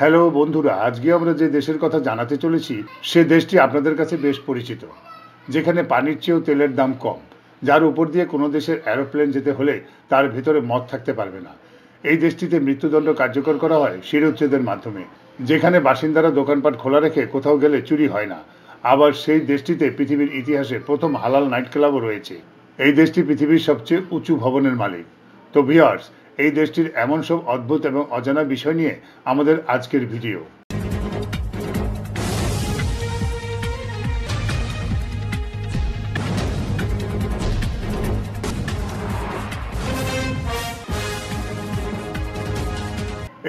Hello বন্ধুরা, আজকে আমরা যে দেশের কথা জানাতে চলেছি সে দেশটি আপনাদের কাছে বেশ পরিচিত, যেখানে পানির চেয়েও তেলের দাম কম, যার উপর দিয়ে কোনো দেশের এরোপ্লেন যেতে হলে তার ভেতরে মদ থাকতে পারবে না। এই দেশটিতে মৃত্যুদণ্ড কার্যকর করা হয় শিরোচ্ছেদের মাধ্যমে, যেখানে বাসিন্দারা দোকানপাট খোলা রেখে কোথাও গেলে চুরি হয় না। আবার সেই দেশটিতে পৃথিবীর ইতিহাসে প্রথম হালাল নাইট ক্লাবও রয়েছে। এই দেশটি পৃথিবীর সবচেয়ে উঁচু ভবনের মালিক। তো ভিউয়ার্স, এই দেশটির এমন সব অদ্ভুত এবং অজানা বিষয় নিয়ে আমাদের আজকের ভিডিও।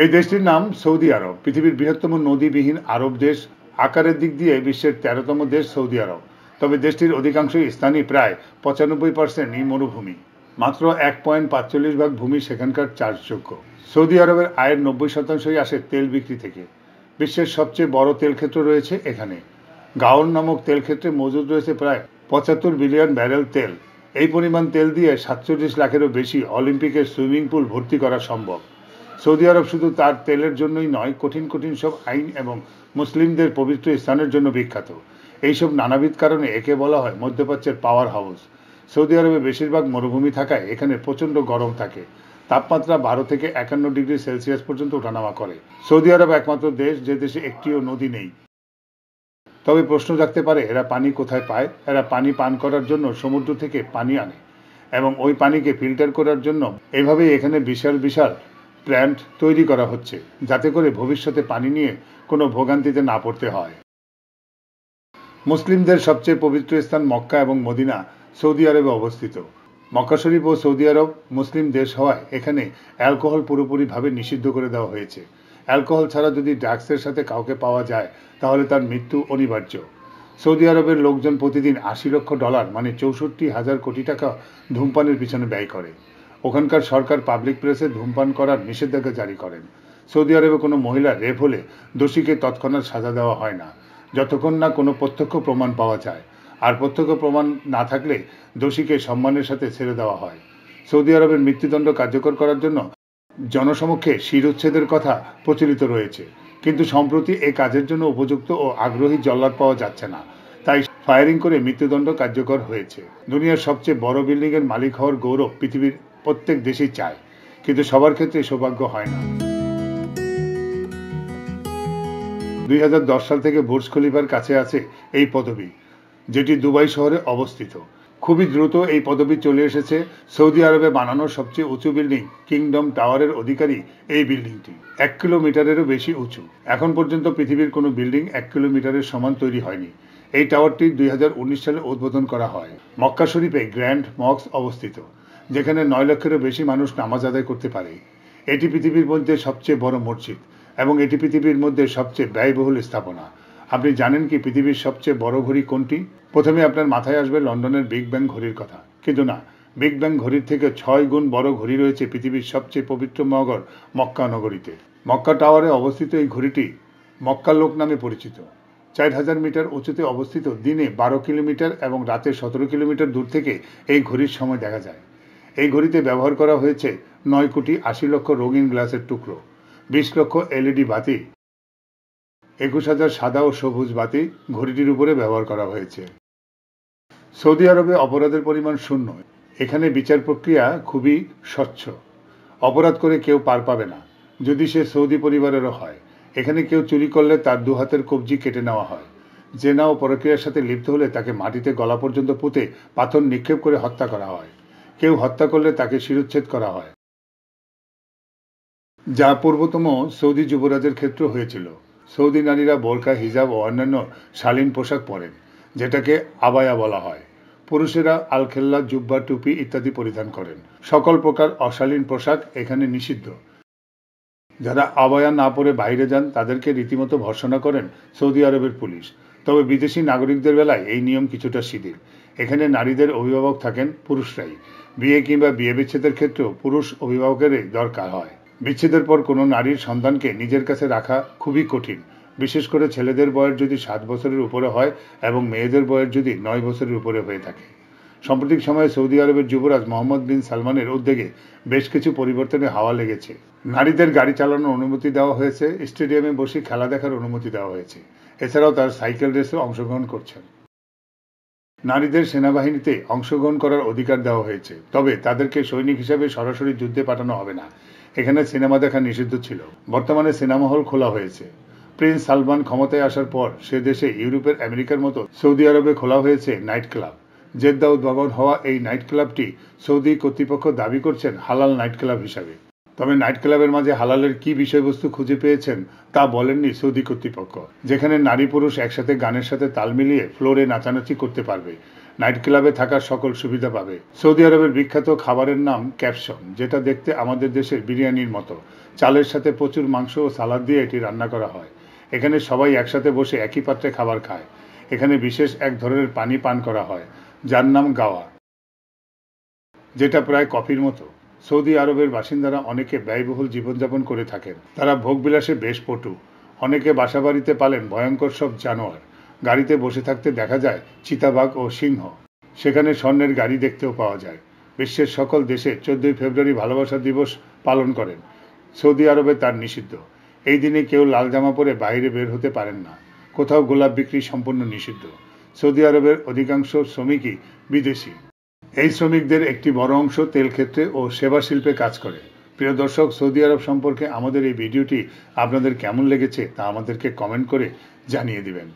এই দেশটির নাম সৌদি আরব। পৃথিবীর বৃহত্তম নদীবিহীন আরব দেশ। আকারের দিক দিয়ে বিশ্বের 13তম দেশ সৌদি আরব। তবে দেশটির অধিকাংশ স্থানই প্রায় 95% মরুভূমি। মাত্র 1.45 ভাগ ভূমি সেখানকার চাষযোগ্য। সৌদি আরবের আয়ের 90%ই আসে তেল বিক্রি থেকে। বিশ্বের সবচেয়ে বড় তেল ক্ষেত্র রয়েছে এখানে। গাওন নামক তেল ক্ষেত্রে মজুদ রয়েছে প্রায় 75 বিলিয়ন ব্যারেল তেল। এই পরিমাণ তেল দিয়ে 47 লাখেরও বেশি অলিম্পিকের সুইমিং পুল ভর্তি করা সম্ভব। সৌদি আরব শুধু তার তেলের জন্যই নয়, কঠিন কঠিন সব আইন এবং মুসলিমদের পবিত্র স্থানের জন্য বিখ্যাত। এইসব নানাবিধ কারণে একে বলা হয় মধ্যপ্রাচ্যের পাওয়ার হাউস। সৌদি আরবে বেশিরভাগ মরুভূমি থাকায় এখানে প্রচণ্ড গরম থাকে। তাপমাত্রা 12 থেকে 51 ডিগ্রি সেলসিয়াস পর্যন্ত ওঠানামা করে। সৌদি আরব একমাত্র দেশ যে দেশে একটিও নদী নেই। তবে প্রশ্ন জাগতে পারে, এরা পানি কোথায় পায়? এরা পানি পান করার জন্য সমুদ্র থেকে পানি আনে এবং ওই পানিকে ফিল্টার করার জন্য এভাবেই এখানে বিশাল বিশাল প্ল্যান্ট তৈরি করা হচ্ছে, যাতে করে ভবিষ্যতে পানি নিয়ে কোনো ভোগান্তিতে না পড়তে হয়। মুসলিমদের সবচেয়ে পবিত্র স্থান মক্কা এবং মদিনা সৌদি আরবে অবস্থিত। মক্কা শরীফ ও সৌদি আরব মুসলিম দেশ হওয়ায় এখানে অ্যালকোহল পুরোপুরিভাবে নিষিদ্ধ করে দেওয়া হয়েছে। অ্যালকোহল ছাড়া যদি ড্রাগসের সাথে কাউকে পাওয়া যায় তাহলে তার মৃত্যু অনিবার্য। সৌদি আরবের লোকজন প্রতিদিন $80 লক্ষ মানে 64,000 কোটি টাকা ধূমপানের পিছনে ব্যয় করে। ওখানকার সরকার পাবলিক প্লেসে ধূমপান করার নিষেধাজ্ঞা জারি করেন। সৌদি আরবে কোনো মহিলা রেপ হলে দোষীকে তৎক্ষণাৎ সাজা দেওয়া হয় না, যতক্ষণ না কোনো প্রত্যক্ষ প্রমাণ পাওয়া যায়। আর প্রত্যক্ষ প্রমাণ না থাকলে দোষীকে সম্মানের সাথে ছেড়ে দেওয়া হয়। সৌদি আরবের মৃত্যুদণ্ড কার্যকর করার জন্য জনসমক্ষে শিরোচ্ছেদের কথা প্রচলিত রয়েছে, কিন্তু সম্প্রতি এই কাজের জন্য উপযুক্ত ও আগ্রহী জল্লাদ পাওয়া যাচ্ছে না, তাই ফায়ারিং করে মৃত্যুদণ্ড কার্যকর হয়েছে। দুনিয়ার সবচেয়ে বড় বিল্ডিংয়ের মালিক হওয়ার গৌরব পৃথিবীর প্রত্যেক দেশই চায়, কিন্তু সবার ক্ষেত্রে সৌভাগ্য হয় না। 2010 সাল থেকে বুর্জ খলিফার কাছে আছে এই পদবি, যেটি দুবাই শহরে অবস্থিত। খুবই দ্রুত এই পদবি চলে এসেছে সৌদি আরবে বানানো সবচেয়ে উঁচু বিল্ডিং কিংডম টাওয়ারের অধিকারী এই বিল্ডিংটি 1 কিলোমিটারেরও বেশি উঁচু। এখন পর্যন্ত পৃথিবীর কোনো বিল্ডিং 1 কিলোমিটারের সমান তৈরি হয়নি। এই টাওয়ারটি 2019 সালে উদ্বোধন করা হয়। মক্কা শরীফে গ্র্যান্ড মস্ক অবস্থিত, যেখানে 9 লক্ষেরও বেশি মানুষ নামাজ আদায় করতে পারে। এটি পৃথিবীর মধ্যে সবচেয়ে বড় মসজিদ এবং এটি পৃথিবীর মধ্যে সবচেয়ে ব্যয়বহুল স্থাপনা। আপনি জানেন কি পৃথিবীর সবচেয়ে বড় ঘড়ি কোনটি? প্রথমে আপনার মাথায় আসবে লন্ডনের বিগ ব্যাং ঘড়ির কথা, কিন্তু না, বিগ ব্যাং ঘড়ির থেকে 6 গুণ বড় ঘড়ি রয়েছে পৃথিবীর সবচেয়ে পবিত্র নগর মক্কা নগরীতে। মক্কা টাওয়ারে অবস্থিত এই ঘড়িটি মক্কা লোক নামে পরিচিত। 4000 মিটার উঁচুতে অবস্থিত। দিনে 12 কিলোমিটার এবং রাতে 17 কিলোমিটার দূর থেকে এই ঘড়ির সময় দেখা যায়। এই ঘড়িতে ব্যবহার করা হয়েছে 9,80 লক্ষ রঙিন গ্লাসের টুকরো, 20 লক্ষ এলইডি বাতি, 21,000 সাদা ও সবুজ বাতি ঘড়িটির উপরে ব্যবহার করা হয়েছে। সৌদি আরবে অপরাধের পরিমাণ শূন্য। এখানে বিচার প্রক্রিয়া খুবই স্বচ্ছ। অপরাধ করে কেউ পার পাবে না, যদি সে সৌদি পরিবারেরও হয়। এখানে কেউ চুরি করলে তার 2 হাতের কবজি কেটে নেওয়া হয়। জেনা ও পরক্রিয়ার সাথে লিপ্ত হলে তাকে মাটিতে গলা পর্যন্ত পুঁতে পাথর নিক্ষেপ করে হত্যা করা হয়। কেউ হত্যা করলে তাকে শিরোচ্ছেদ করা হয়, যা পূর্বতম সৌদি যুবরাজের ক্ষেত্রে হয়েছিল। সৌদি নারীরা বোরকা, হিজাব ও অন্যান্য শালীন পোশাক পরেন, যেটাকে আবায়া বলা হয়। পুরুষেরা আলখেল্লা, জুব্বা, টুপি ইত্যাদি পরিধান করেন। সকল প্রকার অশালীন পোশাক এখানে নিষিদ্ধ। যারা আবায়া না পরে বাইরে যান তাদেরকে রীতিমতো ভর্ৎসনা করেন সৌদি আরবের পুলিশ। তবে বিদেশি নাগরিকদের বেলায় এই নিয়ম কিছুটা শিথিল। এখানে নারীদের অভিভাবক থাকেন পুরুষরাই। বিয়ে কিংবা বিয়ে বিচ্ছেদের ক্ষেত্রেও পুরুষ অভিভাবকেরই দরকার হয়। বিচ্ছেদের পর কোনো নারীর সন্তানকে নিজের কাছে রাখা খুবই কঠিন, বিশেষ করে ছেলেদের বয়স যদি 7 বছরের উপরে হয় এবং মেয়েদের বয়স যদি 9 বছরের উপরে হয়ে থাকে। সাম্প্রতিক সময়ে সৌদি আরবের যুবরাজ মোহাম্মদ বিন সালমানের উদ্যোগে বেশ কিছু পরিবর্তনের হাওয়া লেগেছে। নারীদের গাড়ি চালানোর অনুমতি দেওয়া হয়েছে, স্টেডিয়ামে বসে খেলা দেখার অনুমতি দেওয়া হয়েছে। এছাড়াও তার সাইকেল রেসে অংশগ্রহণ করছেন। নারীদের সেনাবাহিনীতে অংশগ্রহণ করার অধিকার দেওয়া হয়েছে, তবে তাদেরকে সৈনিক হিসাবে সরাসরি যুদ্ধে পাঠানো হবে না। এখানে সিনেমা দেখা নিষিদ্ধ ছিল। বর্তমানে সিনেমা হল খোলা হয়েছে। প্রিন্স সালমান ক্ষমতায় আসার পর সে দেশে ইউরোপের আমেরিকার মতো সৌদি আরবে খোলা হয়েছে নাইট ক্লাব। জেদ্দা উদ্ভাবন হওয়া এই নাইট ক্লাবটি সৌদি কর্তৃপক্ষ দাবি করছেন হালাল নাইট ক্লাব হিসাবে। তবে নাইট ক্লাবের মাঝে হালালের কি বিষয়বস্তু খুঁজে পেয়েছেন তা বলেননি সৌদি কর্তৃপক্ষ। যেখানে নারী পুরুষ একসাথে গানের সাথে তাল মিলিয়ে ফ্লোরে নাচানাচি করতে পারবে, নাইট ক্লাবে থাকার সকল সুবিধা পাবে। সৌদি আরবের বিখ্যাত খাবারের নাম ক্যাপশন, যেটা দেখতে আমাদের দেশের বিরিয়ানির মতো। চালের সাথে প্রচুর মাংস ও সালাদ দিয়ে এটি রান্না করা হয়। এখানে সবাই একসাথে বসে একই পাত্রে খাবার খায়। এখানে বিশেষ এক ধরনের পানি পান করা হয়, যার নাম গাওয়া, যেটা প্রায় কফির মতো। সৌদি আরবের বাসিন্দারা অনেকে ব্যয়বহুল জীবনযাপন করে থাকেন। তারা ভোগবিলাসে বেশ পটু। অনেকে বাসাবাড়িতে পালেন ভয়ঙ্কর সব জানোয়ার। গাড়িতে বসে থাকতে দেখা যায় চিতাবাঘ ও সিংহ। সেখানে স্বর্ণের গাড়ি দেখতেও পাওয়া যায়। বিশ্বের সকল দেশে 14 ফেব্রুয়ারি ভালোবাসা দিবস পালন করেন। সৌদি আরবে তার নিষিদ্ধ। এই দিনে কেউ লাল জামা পরে বাইরে বের হতে পারেন না। কোথাও গোলাপ বিক্রি সম্পূর্ণ নিষিদ্ধ। সৌদি আরবের অধিকাংশ শ্রমিকই বিদেশি। এই শ্রমিকদের একটি বড় অংশ তেল ক্ষেত্রে ও সেবা শিল্পে কাজ করে। প্রিয় দর্শক, সৌদি আরব সম্পর্কে আমাদের এই ভিডিওটি আপনাদের কেমন লেগেছে তা আমাদেরকে কমেন্ট করে জানিয়ে দিবেন।